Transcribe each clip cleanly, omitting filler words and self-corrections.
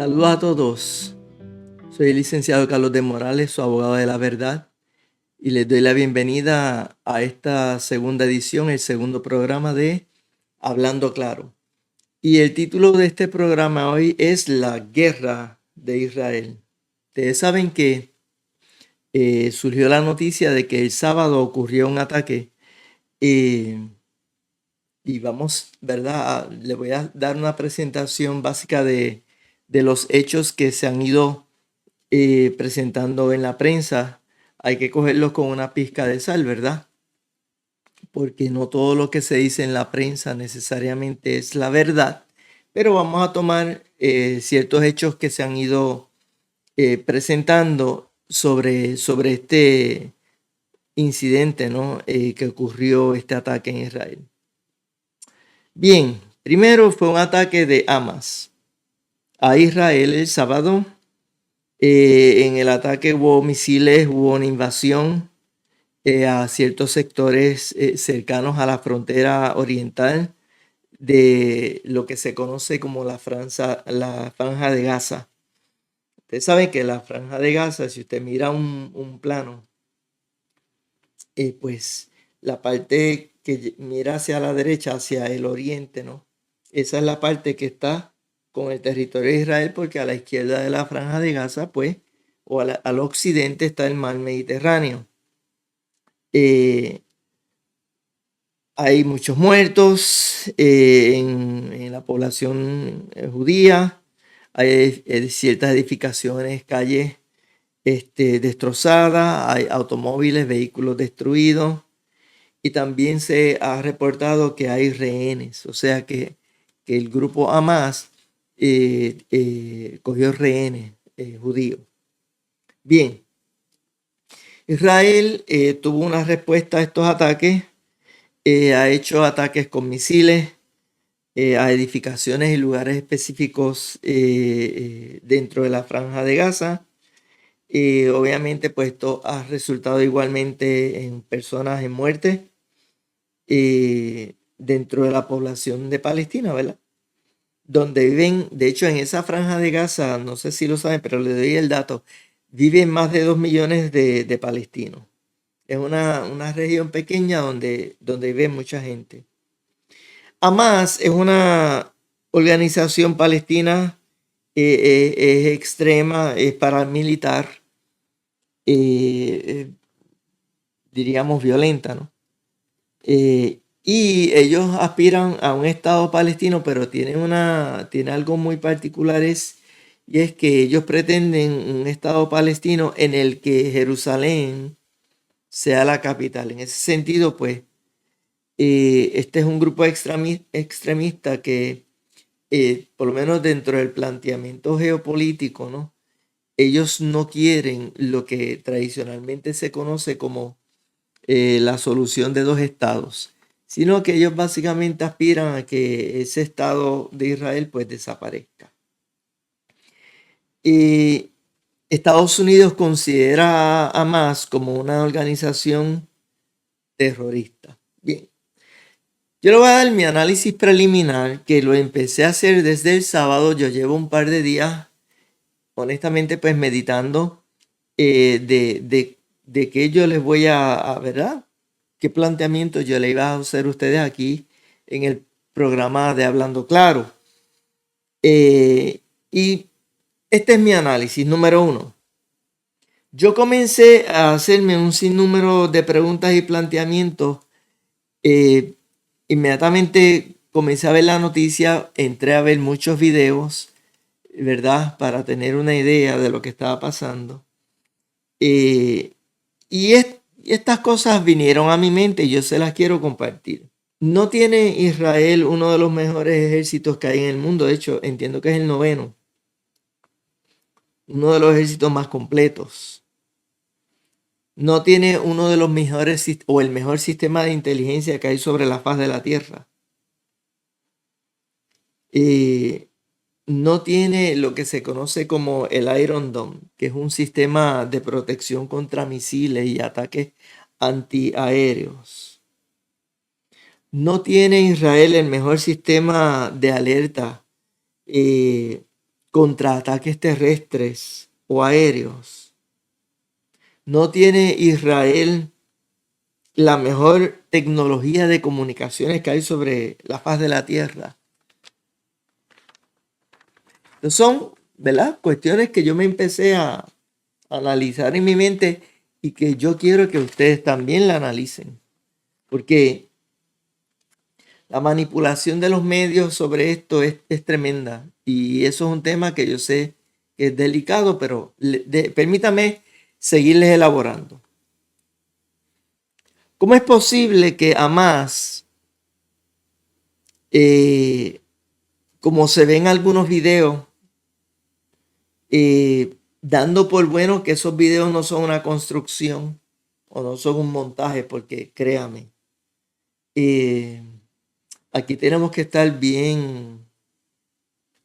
Saludos a todos. Soy el licenciado Carlos de Morales, su abogado de la verdad, y les doy la bienvenida a esta segunda edición, el segundo programa de Hablando Claro. Y el título de este programa hoy es La Guerra de Israel. Ustedes saben que surgió la noticia de que el sábado ocurrió un ataque y vamos, ¿verdad? Le voy a dar una presentación básica de los hechos que se han ido presentando en la prensa. Hay que cogerlos con una pizca de sal, ¿verdad? Porque no todo lo que se dice en la prensa necesariamente es la verdad, pero vamos a tomar ciertos hechos que se han ido presentando sobre este incidente, ¿no? Que ocurrió, este ataque en Israel. Bien, primero fue un ataque de Hamas a Israel el sábado. En el ataque hubo misiles, hubo una invasión a ciertos sectores cercanos a la frontera oriental de lo que se conoce como la franja de Gaza. Ustedes saben que la franja de Gaza, si usted mira un plano, pues la parte que mira hacia la derecha, hacia el oriente, ¿no? Esa es la parte que está con el territorio de Israel, porque a la izquierda de la franja de Gaza, pues, o al occidente está el mar Mediterráneo. Hay muchos muertos en la población judía. Hay ciertas edificaciones, calles destrozadas, hay automóviles, vehículos destruidos. Y también se ha reportado que hay rehenes, o sea que el grupo Hamas cogió rehenes judíos. Bien, Israel tuvo una respuesta a estos ataques, ha hecho ataques con misiles a edificaciones y lugares específicos dentro de la franja de Gaza. Obviamente, pues esto ha resultado igualmente en personas en muerte dentro de la población de Palestina, ¿verdad? Donde viven, de hecho, en esa franja de Gaza, no sé si lo saben, pero les doy el dato, viven más de 2 millones de palestinos. Es una región pequeña donde vive mucha gente. Hamas es una organización palestina, es extrema, es paramilitar, diríamos violenta, ¿no? Y ellos aspiran a un Estado palestino, pero tiene algo muy particular, y es que ellos pretenden un Estado palestino en el que Jerusalén sea la capital. En ese sentido, pues, este es un grupo extremista que, por lo menos dentro del planteamiento geopolítico, ¿no? Ellos no quieren lo que tradicionalmente se conoce como la solución de dos estados, sino que ellos básicamente aspiran a que ese Estado de Israel pues desaparezca. Y Estados Unidos considera a Hamas como una organización terrorista. Bien, yo le voy a dar mi análisis preliminar, que lo empecé a hacer desde el sábado. Yo llevo un par de días, honestamente, pues meditando de qué yo les voy ¿verdad? ¿Qué planteamiento yo le iba a hacer a ustedes aquí en el programa de Hablando Claro? Y este es mi análisis número 1. Yo comencé a hacerme un sinnúmero de preguntas y planteamientos. Inmediatamente comencé a ver la noticia, entré a ver muchos videos, ¿verdad? Para tener una idea de lo que estaba pasando. Y estas cosas vinieron a mi mente y yo se las quiero compartir. No tiene Israel uno de los mejores ejércitos que hay en el mundo. De hecho, entiendo que es el 9º. Uno de los ejércitos más completos. No tiene uno de los mejores o el mejor sistema de inteligencia que hay sobre la faz de la tierra. No tiene lo que se conoce como el Iron Dome, que es un sistema de protección contra misiles y ataques antiaéreos. No tiene Israel el mejor sistema de alerta contra ataques terrestres o aéreos. No tiene Israel la mejor tecnología de comunicaciones que hay sobre la faz de la tierra. Entonces son, ¿verdad?, cuestiones que yo me empecé a analizar en mi mente y que yo quiero que ustedes también la analicen. Porque la manipulación de los medios sobre esto es tremenda. Y eso es un tema que yo sé que es delicado, pero permítame seguirles elaborando. ¿Cómo es posible que Hamas, como se ven algunos videos, dando por bueno que esos videos no son una construcción o no son un montaje? Porque créame, aquí tenemos que estar bien,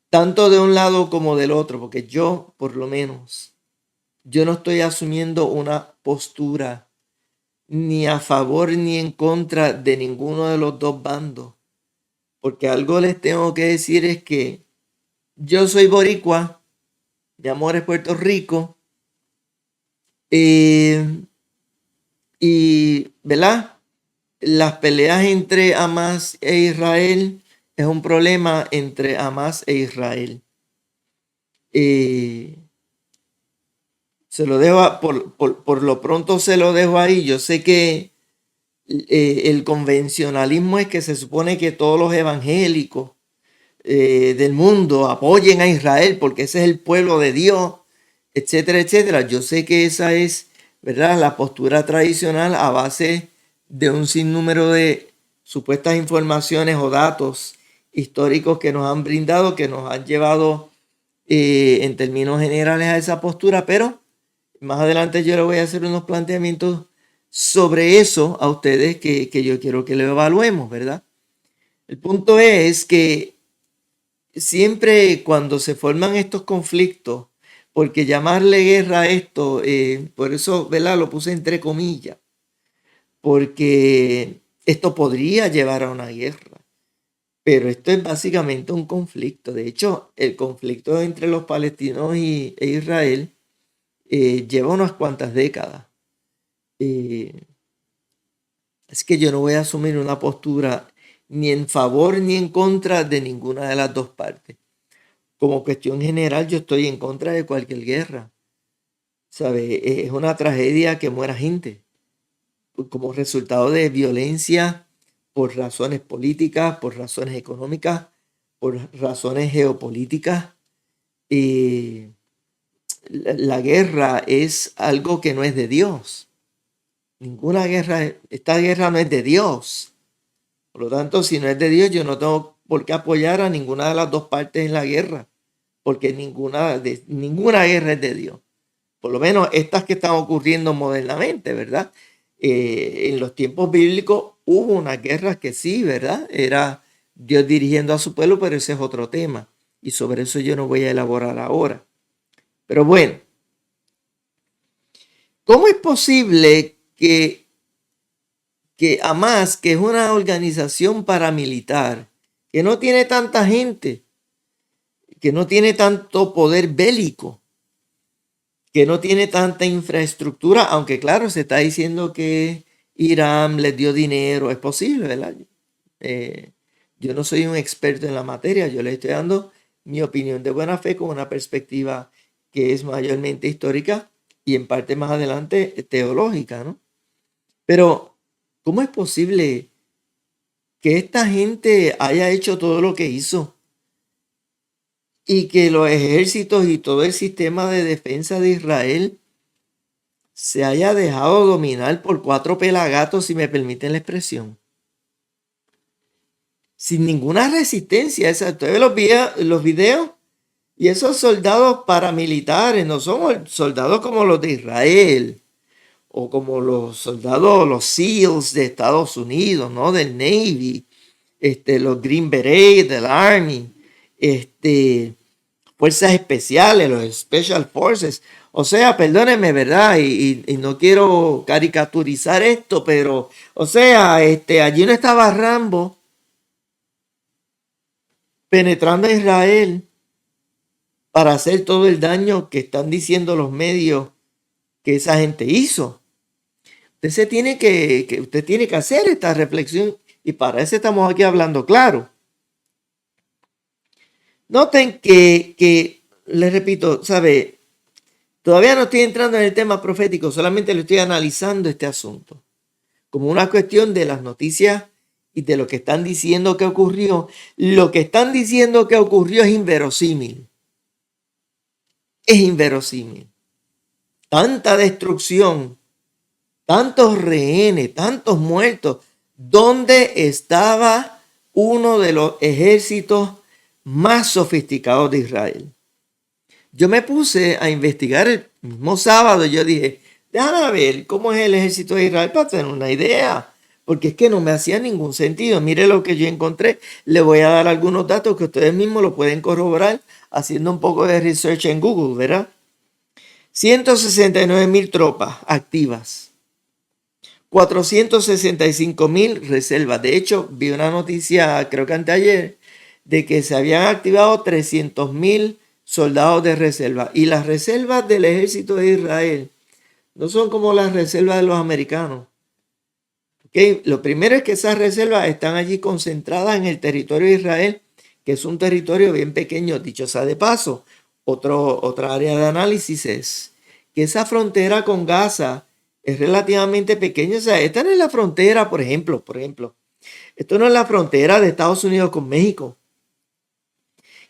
tanto de un lado como del otro, porque yo, por lo menos, yo no estoy asumiendo una postura ni a favor ni en contra de ninguno de los dos bandos. Porque algo les tengo que decir es que yo soy boricua, mi amor es Puerto Rico, y, ¿verdad?, las peleas entre Hamas e Israel es un problema entre Hamas e Israel. Se lo dejo por lo pronto se lo dejo ahí. Yo sé que el convencionalismo es que se supone que todos los evangélicos del mundo apoyen a Israel porque ese es el pueblo de Dios, etcétera, etcétera. Yo sé que esa es, ¿verdad?, la postura tradicional a base de un sinnúmero de supuestas informaciones o datos históricos que nos han brindado, que nos han llevado en términos generales a esa postura, pero más adelante yo le voy a hacer unos planteamientos sobre eso a ustedes que yo quiero que lo evaluemos, ¿verdad? El punto es que siempre cuando se forman estos conflictos, porque llamarle guerra a esto, por eso, ¿verdad?, lo puse entre comillas, porque esto podría llevar a una guerra, pero esto es básicamente un conflicto. De hecho, el conflicto entre los palestinos e Israel lleva unas cuantas décadas. Así que yo no voy a asumir una postura ni en favor ni en contra de ninguna de las dos partes. Como cuestión general, yo estoy en contra de cualquier guerra. ¿Sabe? Es una tragedia que muera gente como resultado de violencia por razones políticas, por razones económicas, por razones geopolíticas. La guerra es algo que no es de Dios. Ninguna guerra, esta guerra no es de Dios. Por lo tanto, si no es de Dios, yo no tengo por qué apoyar a ninguna de las dos partes en la guerra, porque ninguna guerra es de Dios. Por lo menos estas que están ocurriendo modernamente, ¿verdad? En los tiempos bíblicos hubo unas guerras que sí, ¿verdad? Era Dios dirigiendo a su pueblo, pero ese es otro tema. Y sobre eso yo no voy a elaborar ahora. Pero bueno, ¿cómo es posible que Hamas, que es una organización paramilitar, que no tiene tanta gente, que no tiene tanto poder bélico, que no tiene tanta infraestructura, aunque claro, se está diciendo que Irán les dio dinero, es posible, ¿verdad? Yo no soy un experto en la materia, yo les estoy dando mi opinión de buena fe con una perspectiva que es mayormente histórica y en parte más adelante teológica, ¿no? Pero, ¿cómo es posible que esta gente haya hecho todo lo que hizo y que los ejércitos y todo el sistema de defensa de Israel se haya dejado dominar por 4 pelagatos, si me permiten la expresión? Sin ninguna resistencia. Ustedes ven los videos y esos soldados paramilitares no son soldados como los de Israel o como los soldados, los SEALs de Estados Unidos, ¿no? Del Navy, los Green Berets, del Army, fuerzas especiales, los Special Forces. O sea, perdónenme, ¿verdad? Y no quiero caricaturizar esto, pero, o sea, allí no estaba Rambo penetrando a Israel para hacer todo el daño que están diciendo los medios que esa gente hizo. Usted tiene que hacer esta reflexión y para eso estamos aquí hablando claro. Noten que les repito, ¿sabe? Todavía no estoy entrando en el tema profético, solamente lo estoy analizando este asunto como una cuestión de las noticias y de lo que están diciendo que ocurrió. Lo que están diciendo que ocurrió es inverosímil. Es inverosímil. Tanta destrucción, tantos rehenes, tantos muertos. ¿Dónde estaba uno de los ejércitos más sofisticados de Israel? Yo me puse a investigar el mismo sábado. Yo dije, déjame ver cómo es el ejército de Israel para tener una idea. Porque es que no me hacía ningún sentido. Mire lo que yo encontré. Le voy a dar algunos datos que ustedes mismos lo pueden corroborar haciendo un poco de research en Google, ¿verdad? 169,000 tropas activas. 465,000 reservas. De hecho, vi una noticia, creo que anteayer, de que se habían activado 300,000 soldados de reserva. Y las reservas del ejército de Israel no son como las reservas de los americanos. ¿Okay? Lo primero es que esas reservas están allí concentradas en el territorio de Israel, que es un territorio bien pequeño, dicho sea de paso. Otra área de análisis es que esa frontera con Gaza es relativamente pequeña. O sea, esta no es la frontera, por ejemplo, esto no es la frontera de Estados Unidos con México.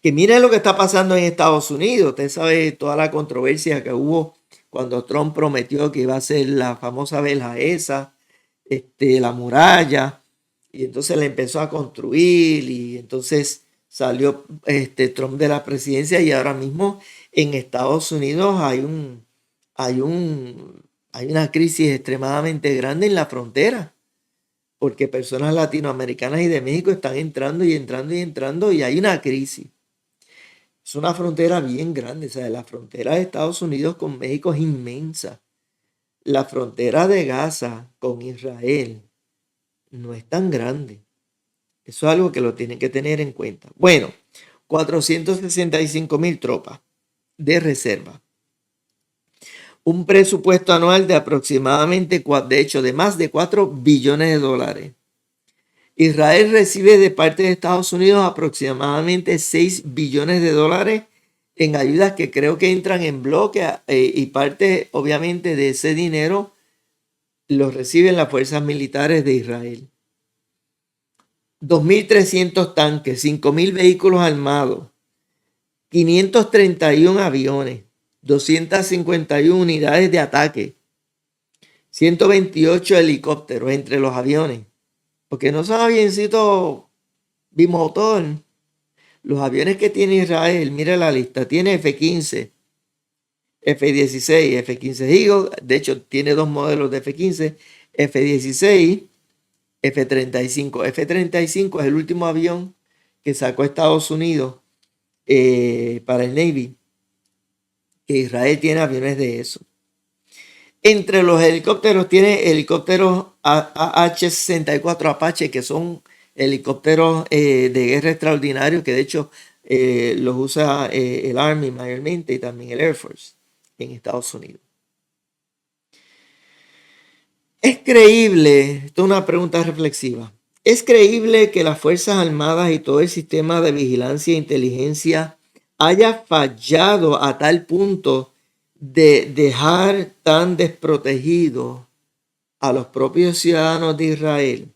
Que miren lo que está pasando en Estados Unidos. Usted sabe toda la controversia que hubo cuando Trump prometió que iba a ser la famosa verja esa, la muralla, y entonces la empezó a construir y entonces salió Trump de la presidencia y ahora mismo en Estados Unidos hay una crisis extremadamente grande en la frontera porque personas latinoamericanas y de México están entrando y entrando y entrando y hay una crisis. Es una frontera bien grande, o sea, la frontera de Estados Unidos con México es inmensa. La frontera de Gaza con Israel no es tan grande. Eso es algo que lo tienen que tener en cuenta. Bueno, 465,000 tropas de reserva. Un presupuesto anual de aproximadamente, de hecho, de más de 4 billones de dólares. Israel recibe de parte de Estados Unidos aproximadamente 6 billones de dólares en ayudas que creo que entran en bloque y parte, obviamente, de ese dinero lo reciben las fuerzas militares de Israel. 2.300 tanques, 5.000 vehículos armados, 531 aviones, 251 unidades de ataque, 128 helicópteros entre los aviones, porque no son avioncitos bimotor. Los aviones que tiene Israel, mira la lista, tiene F-15, F-16, F-15 Eagle, de hecho tiene dos modelos de F-15, F-16, F-35. F-35 es el último avión que sacó Estados Unidos para el Navy, que Israel tiene aviones de eso. Entre los helicópteros tiene helicópteros H-64 Apache, que son helicópteros de guerra extraordinarios, que de hecho los usa el Army mayormente y también el Air Force en Estados Unidos. ¿Es creíble? Esto es una pregunta reflexiva. ¿Es creíble que las Fuerzas Armadas y todo el sistema de vigilancia e inteligencia haya fallado a tal punto de dejar tan desprotegidos a los propios ciudadanos de Israel?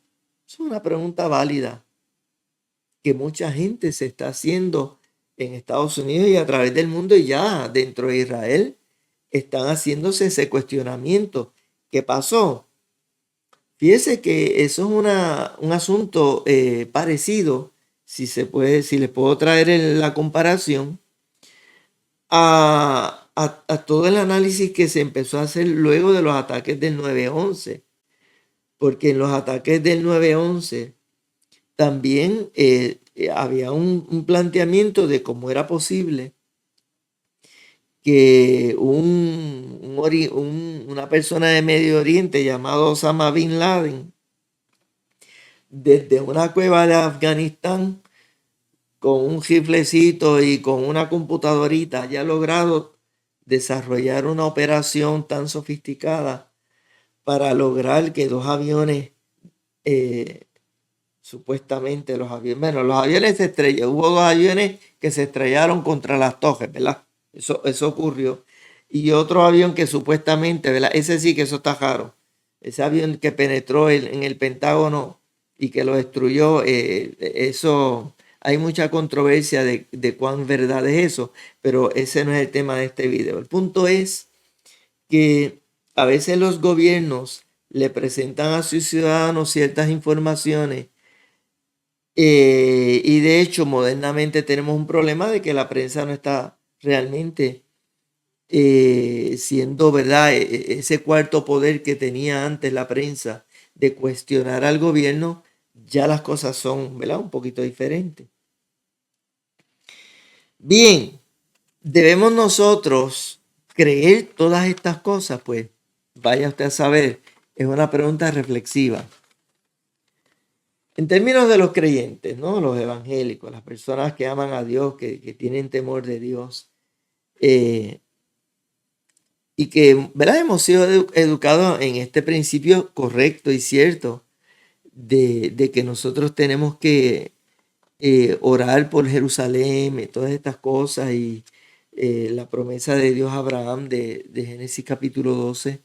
Es una pregunta válida que mucha gente se está haciendo en Estados Unidos y a través del mundo, y ya dentro de Israel están haciéndose ese cuestionamiento. ¿Qué pasó? Fíjese que eso es un asunto parecido, si les puedo traer la comparación, a todo el análisis que se empezó a hacer luego de los ataques del 9/11. Porque en los ataques del 9/11 también había un planteamiento de cómo era posible que una persona de Medio Oriente llamado Osama Bin Laden, desde una cueva de Afganistán, con un riflecito y con una computadorita haya logrado desarrollar una operación tan sofisticada para lograr que dos aviones, supuestamente los aviones se estrellaron, hubo dos aviones que se estrellaron contra las torres, ¿verdad? Eso ocurrió. Y otro avión que supuestamente, ¿verdad? Ese sí que eso está raro. Ese avión que penetró en el Pentágono y que lo destruyó, eso, hay mucha controversia de cuán verdad es eso, pero ese no es el tema de este video. El punto es que a veces los gobiernos le presentan a sus ciudadanos ciertas informaciones, y de hecho modernamente tenemos un problema de que la prensa no está realmente siendo, ¿verdad? Ese cuarto poder que tenía antes la prensa de cuestionar al gobierno, ya las cosas son, ¿verdad? Un poquito diferentes. Bien, ¿debemos nosotros creer todas estas cosas? Pues vaya usted a saber, es una pregunta reflexiva. En términos de los creyentes, ¿no? Los evangélicos, las personas que aman a Dios, que tienen temor de Dios, y que, ¿verdad? Hemos sido educados en este principio correcto y cierto de que nosotros tenemos que orar por Jerusalén y todas estas cosas y la promesa de Dios a Abraham de Génesis capítulo 12.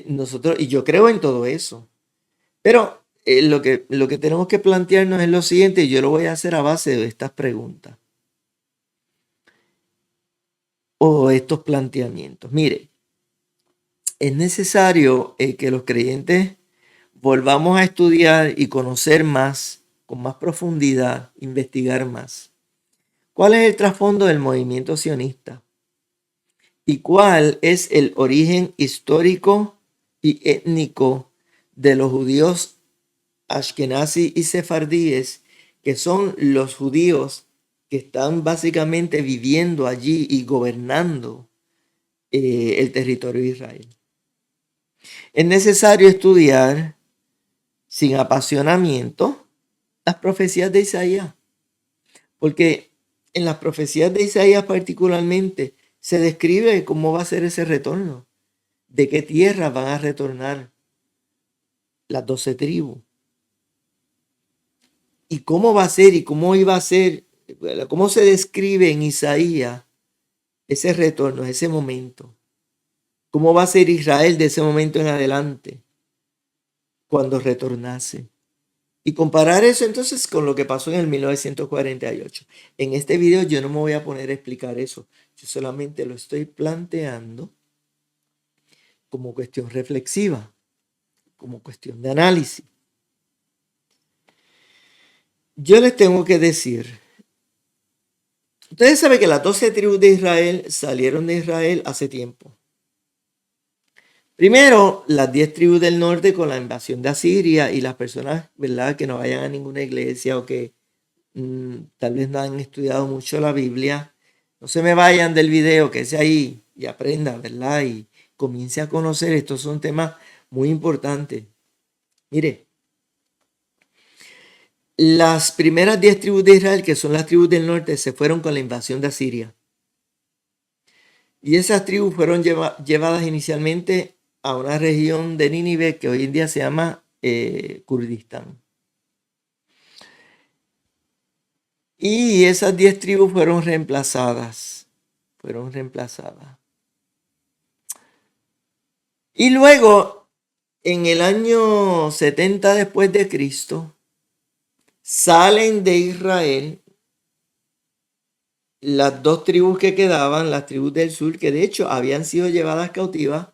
Nosotros, y yo creo en todo eso, pero lo que tenemos que plantearnos es lo siguiente, y yo lo voy a hacer a base de estas preguntas o estos planteamientos. Mire, es necesario que los creyentes volvamos a estudiar y conocer más, con más profundidad, investigar más. ¿Cuál es el trasfondo del movimiento sionista? ¿Y cuál es el origen histórico y étnico de los judíos ashkenazí y sefardíes, que son los judíos que están básicamente viviendo allí y gobernando el territorio de Israel? Es necesario estudiar sin apasionamiento las profecías de Isaías, porque en las profecías de Isaías particularmente se describe cómo va a ser ese retorno, de qué tierra van a retornar las 12 tribus, y cómo va a ser y cómo iba a ser, cómo se describe en Isaías ese retorno, ese momento, cómo va a ser Israel de ese momento en adelante, cuando retornase. Y comparar eso entonces con lo que pasó en el 1948. En este video yo no me voy a poner a explicar eso. Yo solamente lo estoy planteando como cuestión reflexiva, como cuestión de análisis. Yo les tengo que decir, ustedes saben que las 12 tribus de Israel salieron de Israel hace tiempo. Primero, las 10 tribus del norte con la invasión de Asiria, y las personas, ¿verdad?, que no vayan a ninguna iglesia o que tal vez no han estudiado mucho la Biblia, no se me vayan del video, que ese ahí y aprenda, ¿verdad? Y comience a conocer, estos son temas muy importantes. Mire, las primeras 10 tribus de Israel, que son las tribus del norte, se fueron con la invasión de Asiria. Y esas tribus fueron llevadas inicialmente a una región de Nínive que hoy en día se llama Kurdistán. Y esas 10 tribus fueron reemplazadas. Y luego, en el año 70 después de Cristo, salen de Israel las 2 tribus que quedaban, las tribus del sur, que de hecho habían sido llevadas cautivas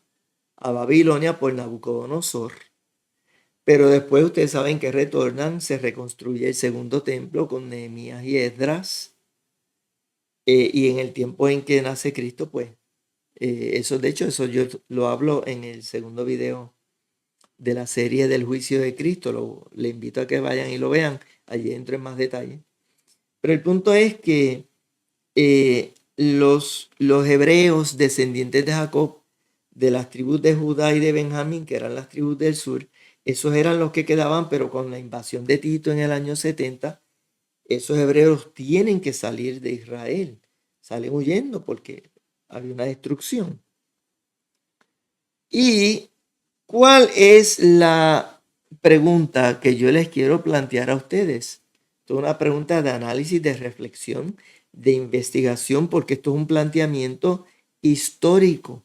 a Babilonia por Nabucodonosor. Pero después ustedes saben que retornan, se reconstruye el segundo templo con Nehemías y Esdras. Y en el tiempo en que nace Cristo, pues, eso de hecho, eso yo lo hablo en el segundo video de la serie del juicio de Cristo. Le invito a que vayan y lo vean. Allí entro en más detalle. Pero el punto es que los hebreos descendientes de Jacob, de las tribus de Judá y de Benjamín, que eran las tribus del sur, esos eran los que quedaban, pero con la invasión de Tito en el año 70, esos hebreos tienen que salir de Israel. Salen huyendo porque había una destrucción. ¿Y cuál es la pregunta que yo les quiero plantear a ustedes? Esto es una pregunta de análisis, de reflexión, de investigación, porque esto es un planteamiento histórico.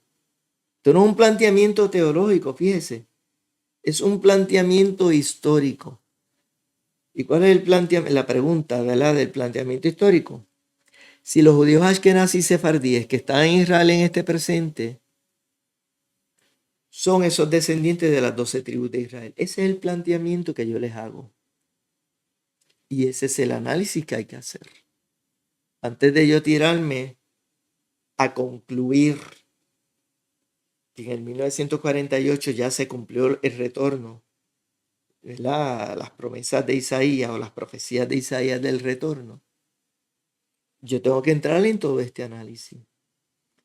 Esto no es un planteamiento teológico, fíjese. Es un planteamiento histórico. ¿Y cuál es la pregunta, ¿verdad?, del planteamiento histórico? Si los judíos ashkenazí y sefardíes que están en Israel en este presente son esos descendientes de las 12 tribus de Israel. Ese es el planteamiento que yo les hago. Y ese es el análisis que hay que hacer. Antes de yo tirarme a concluir que en el 1948 ya se cumplió el retorno, ¿verdad?, las promesas de Isaías o las profecías de Isaías del retorno, yo tengo que entrar en todo este análisis.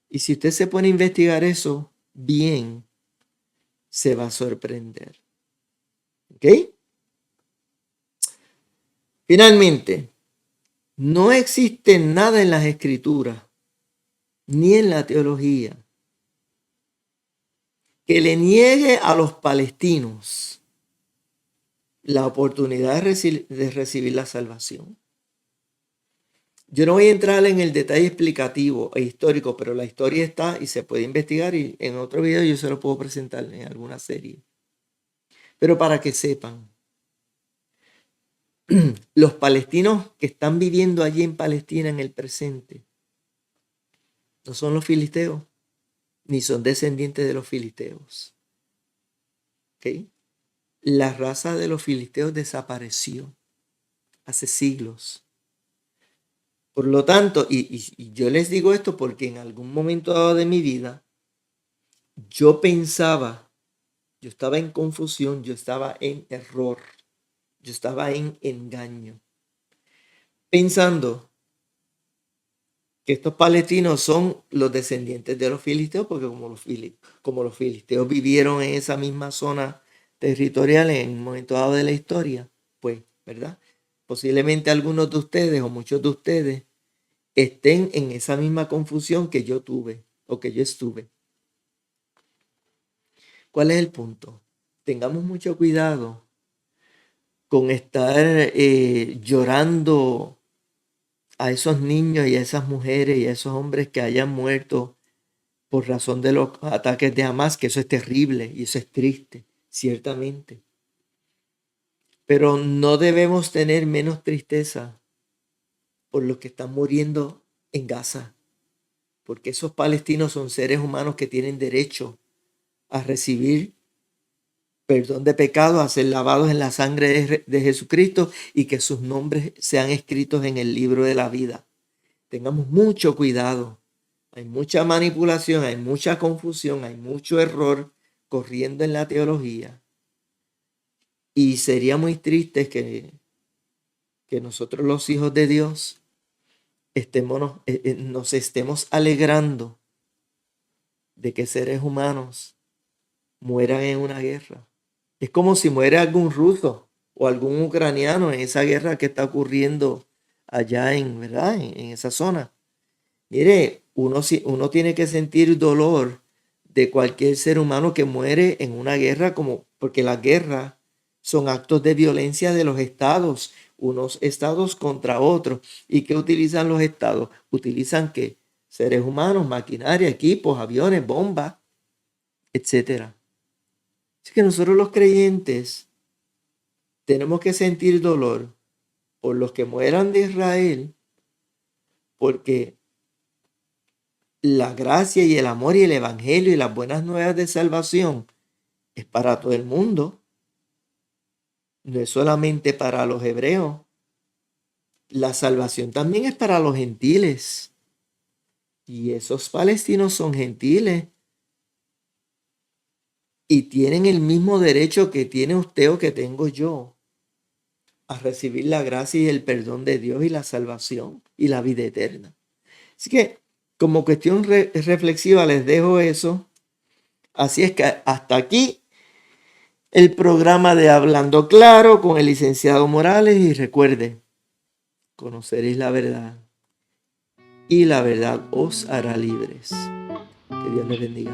Y si usted se pone a investigar eso bien, se va a sorprender. ¿Ok? Finalmente, no existe nada en las escrituras ni en la teología que le niegue a los palestinos la oportunidad de recibir la salvación. Yo no voy a entrar en el detalle explicativo e histórico, pero la historia está y se puede investigar, y en otro video yo se lo puedo presentar en alguna serie. Pero para que sepan, los palestinos que están viviendo allí en Palestina en el presente no son los filisteos, ni son descendientes de los filisteos. ¿Okay? La raza de los filisteos desapareció hace siglos. Por lo tanto, y yo les digo esto porque en algún momento dado de mi vida, yo pensaba, yo estaba en confusión, yo estaba en error, yo estaba en engaño, pensando que estos palestinos son los descendientes de los filisteos, porque como los filisteos vivieron en esa misma zona territorial en un momento dado de la historia, pues, ¿verdad? Posiblemente algunos de ustedes o muchos de ustedes estén en esa misma confusión que yo tuve o que yo estuve. ¿Cuál es el punto? Tengamos mucho cuidado con estar llorando a esos niños y a esas mujeres y a esos hombres que hayan muerto por razón de los ataques de Hamas, que eso es terrible y eso es triste, ciertamente. Pero no debemos tener menos tristeza por los que están muriendo en Gaza, porque esos palestinos son seres humanos que tienen derecho a recibir perdón de pecados, a ser lavados en la sangre de Jesucristo y que sus nombres sean escritos en el libro de la vida. Tengamos mucho cuidado. Hay mucha manipulación, hay mucha confusión, hay mucho error corriendo en la teología. Y sería muy triste que nosotros los hijos de Dios nos estemos alegrando de que seres humanos mueran en una guerra. Es como si muere algún ruso o algún ucraniano en esa guerra que está ocurriendo allá ¿verdad?, en esa zona. Mire, uno tiene que sentir dolor de cualquier ser humano que muere en una guerra, porque las guerras son actos de violencia de los estados, unos estados contra otros. ¿Y qué utilizan los estados? Utilizan ¿qué? Seres humanos, maquinaria, equipos, aviones, bombas, etcétera. Así que nosotros los creyentes tenemos que sentir dolor por los que mueran de Israel, porque la gracia y el amor y el evangelio y las buenas nuevas de salvación es para todo el mundo. No es solamente para los hebreos. La salvación también es para los gentiles. Y esos palestinos son gentiles. Y tienen el mismo derecho que tiene usted o que tengo yo a recibir la gracia y el perdón de Dios y la salvación y la vida eterna. Así que como cuestión reflexiva les dejo eso. Así es que hasta aquí el programa de Hablando Claro con el licenciado Morales. Y recuerde, conoceréis la verdad y la verdad os hará libres. Que Dios les bendiga.